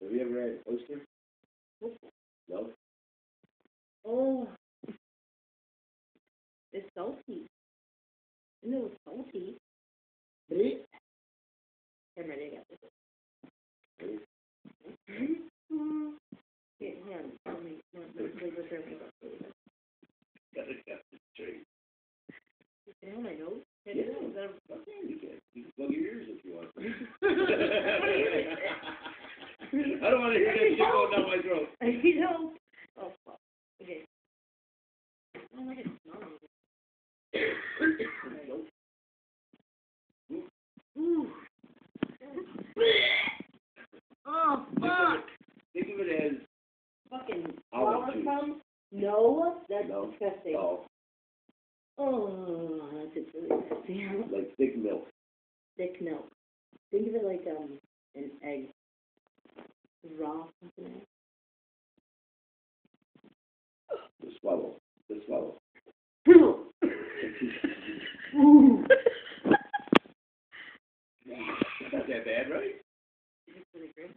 Have you ever had oyster? No? Oh. It's salty. I know it's salty. Blech. I'm ready to get this. Yeah, hang on. Let me leave this there. Gotta get the straight. You can have my nose? Yeah, you can. You can plug your ears if you want. I don't want to hear that shit going down my throat. You know. Oh, fuck. Okay. I don't like it smelling. Ooh. Oh, fuck. Think of it as Fucking olive flower juice. crumbs? No, that's No. disgusting. Oh, Oh, that's just really nasty. like thick milk. Thick milk. Think of it like an egg. Raw something. Just swallow. Just swallow. Ooh. Not that bad, right? It's really great.